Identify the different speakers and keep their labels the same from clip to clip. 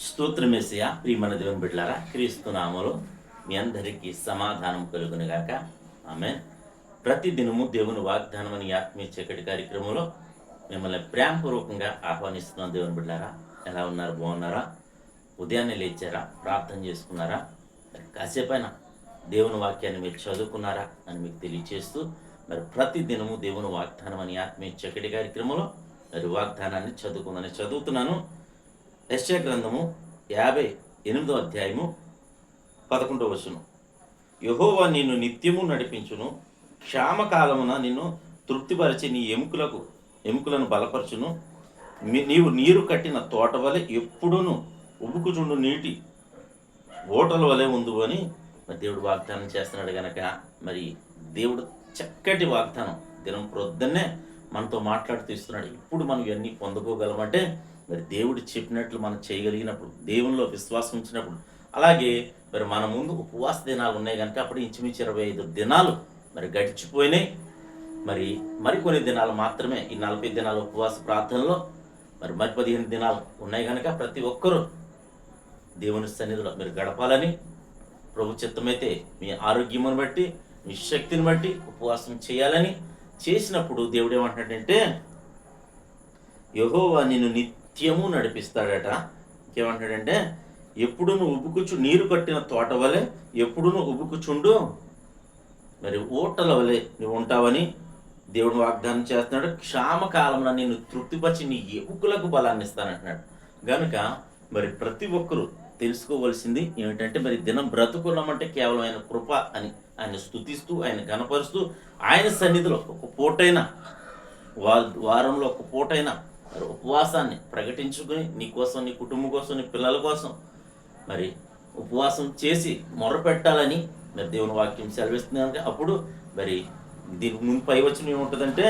Speaker 1: స్తోత్రమేసయ ప్రియమైన దేవుని బిడ్డలారా, క్రీస్తు నామములో మీ అందరికీ సమాధానం కలుగునుగాక. ఆమె ప్రతి దినము దేవుని వాగ్దానం అని ఆత్మీయ చీకటి కార్యక్రమంలో మిమ్మల్ని ప్రేమపూర్వకంగా ఆహ్వానిస్తున్నాం. దేవుని బిడ్డలారా, ఎలా ఉన్నారు? బాగున్నారా? ఉదయాన్నే లేచారా? ప్రార్థన చేసుకున్నారా? కాసేపైనా దేవుని వాక్యాన్ని మీరు చదువుకున్నారా అని మీకు తెలియచేస్తూ, మరి ప్రతి దినము దేవుని వాగ్దానం అని ఆత్మీయ చీకటి కార్యక్రమంలో మరి వాగ్దానాన్ని చదువుతున్నాను. యెషయా గ్రంథము 58వ అధ్యాయము 11వ వచనం. యెహోవా నిన్ను నిత్యము నడిపించును, క్షామకాలమున నిన్ను తృప్తిపరిచి నీ ఎముకలను బలపరచును. నీవు నీరు కట్టిన తోట వలె ఎప్పుడూను ఉబుకుచుండు నీటి ఓటల వలె ఉండు అని మరి దేవుడు వాగ్దానం చేస్తున్నాడు గనక, మరి దేవుడు చక్కటి వాగ్దానం దినం ప్రొద్దున్నే మనతో మాట్లాడుతూ ఇస్తున్నాడు. ఇప్పుడు మనం ఇవన్నీ పొందుకోగలమంటే మరి దేవుడు చెప్పినట్లు మనం చేయగలిగినప్పుడు, దేవునిలో విశ్వాసం ఉంచినప్పుడు. అలాగే మరి మన ముందు ఉపవాస దినాలు ఉన్నాయి కనుక అప్పుడు ఇంచుమించు 25 దినాలు మరి గడిచిపోయినాయి. మరికొన్ని దినాలు మాత్రమే ఈ 40 దినాల ఉపవాస ప్రార్థనలో మరి 15 దినాలు ఉన్నాయి కనుక ప్రతి ఒక్కరూ దేవుని సన్నిధిలో మీరు గడపాలని, ప్రభు చిత్తమైతే మీ ఆరోగ్యమును బట్టి మీ శక్తిని బట్టి ఉపవాసం చేయాలని చేసినప్పుడు దేవుడు ఏమంటాడంటే, యెహోవా నిన్ను నిత్యము నడిపిస్తాడట. ఇంకేమంటాడంటే, ఎప్పుడు నువ్వు నీరు కట్టిన తోట వలె ఎప్పుడు ఉబుకుచుండు, మరి ఊటల వలె నువ్వు ఉంటావని దేవుడు వాగ్దానం చేస్తున్నాడు. క్షామకాలంలో నిన్ను తృప్తిపరిచి నీ ఎముకలకు బలాన్ని ఇస్తానంటున్నాడు. కనుక మరి ప్రతి ఒక్కరూ తెలుసుకోవాల్సింది ఏమిటంటే, మరి దినం బ్రతుకున్నామంటే కేవలం ఆయన కృప అని ఆయన స్తుతిస్తూ, ఆయన గణపరుస్తూ, ఆయన సన్నిధిలో ఒక పూటైనా వారంలో ఒక పూటైనా మరి ఉపవాసాన్ని ప్రకటించుకుని నీ కోసం, నీ కుటుంబం కోసం, నీ పిల్లల కోసం మరి ఉపవాసం చేసి మొరపెట్టాలని మరి దేవుని వాక్యం సెలవిస్తుంది కనుక అప్పుడు మరి దీనికి ముందు పై వచనం ఏముంటుందంటే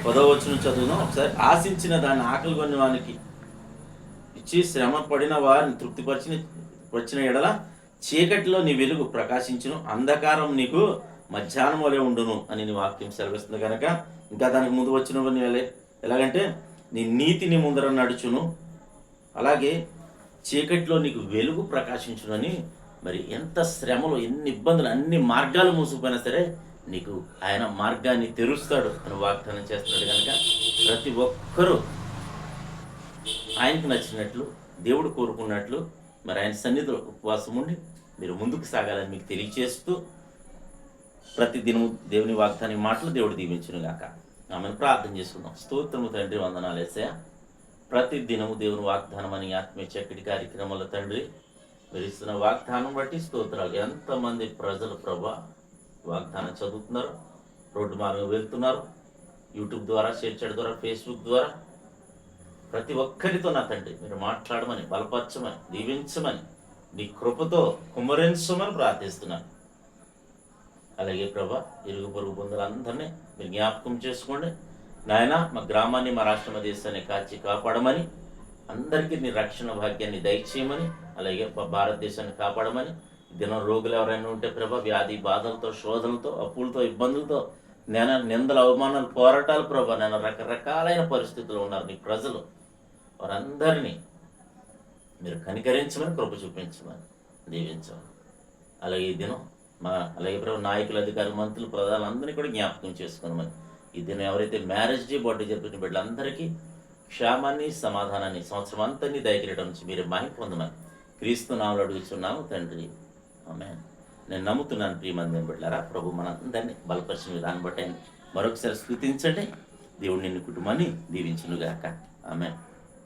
Speaker 1: 10వ వచనం చదువుదాం ఒకసారి. ఆశించిన దాన్ని ఆకలి కొన్ని వానికి ఇచ్చి శ్రమ పడిన వారిని వచ్చిన ఎడల చీకటిలో నీ వెలుగు ప్రకాశించును, అంధకారం నీకు మధ్యాహ్నం వలె ఉండును అని నీ వాక్యం సెలవిస్తుంది కనుక, ఇంకా దానికి ముందు వచ్చిన ఎలాగంటే నీ నీతిని ముందర నడుచును, అలాగే చీకటిలో నీకు వెలుగు ప్రకాశించునని. మరి ఎంత శ్రమలు, ఎన్ని ఇబ్బందులు, అన్ని మార్గాలు మూసుకుపోయినా సరే నీకు ఆయన మార్గాన్ని తెరుస్తాడు అని వాగ్దానం చేస్తున్నాడు. కనుక ప్రతి ఒక్కరూ ఆయనకు నచ్చినట్లు, దేవుడు కోరుకున్నట్లు మరి ఆయన సన్నిధిలో ఉపవాసం ఉండి మీరు ముందుకు సాగాలని మీకు తెలియచేస్తూ, ప్రతి దినము దేవుని వాగ్దాని మాటలు దేవుడు దీవించును గాక. ఆమెను ప్రార్థన చేసుకుందాం. స్తోత్రము తండ్రి, వందనాలు యేసయ్య. ప్రతి దినము దేవుని వాగ్దానం అని ఆత్మీయ చక్కటి కార్యక్రమాల తండ్రి మీరు ఇస్తున్న వాగ్దానం బట్టి స్తోత్రాలు. ఎంతమంది ప్రజలు ప్రభా వాగ్దానం చదువుతున్నారు, రోడ్డు మార్గం వెళ్తున్నారు, యూట్యూబ్ ద్వారా, షేర్ చేయడం ద్వారా, ఫేస్బుక్ ద్వారా ప్రతి ఒక్కరితో నా తండ్రి మీరు మాట్లాడమని, బలపరచమని, దీవించమని, నీ కృపతో కుమ్మరించమని ప్రార్థిస్తున్నాను. అలాగే ప్రభా ఇరుగు పొరుగు బంధువులందరినీ మీరు జ్ఞాపకం చేసుకోండి నాయన. మా గ్రామాన్ని, మా రాష్ట్ర, మా దేశాన్ని కాచి కాపాడమని, అందరికీ నీ రక్షణ భాగ్యాన్ని దయచేయమని, అలాగే మా భారతదేశాన్ని కాపాడమని. దినం రోగులు ఎవరైనా ఉంటే ప్రభా వ్యాధి బాధలతో, శోధనలతో, అప్పులతో, ఇబ్బందులతో, నిందల అవమానాలు, పోరాటాలు ప్రభా నేను రకరకాలైన పరిస్థితుల్లో ఉన్నారు నీ ప్రజలు. వారందరినీ మీరు కనికరించమని, కృప చూపించమని, దీవించమని. అలాగే ఈ దినం అలాగే ప్రభు నాయకులు, అధికారులు, మంత్రులు, ప్రధానులందరినీ కూడా జ్ఞాపకం చేసుకోమని. ఈ దినం ఎవరైతే మ్యారేజ్ డే, బర్త్డే జరుపుకునే బిడ్డలందరికీ క్షేమాన్ని, సమాధానాన్ని, సంవత్సరం అంతని దయచేయడం నుంచి మీరు మహిమ పొందమని క్రీస్తు నామములో అడుగుతున్నాము తండ్రి. ఆమేన్. నేను నమ్ముతున్నాను ప్రియమంది బిడ్డలారా, ప్రభు మనందరినీ బలపరిచిన విధానం బట్టి మరొకసారి స్తుతించండి. దేవుడు నిన్ను కుటుంబాన్ని దీవించునుగాక. ఆమేన్.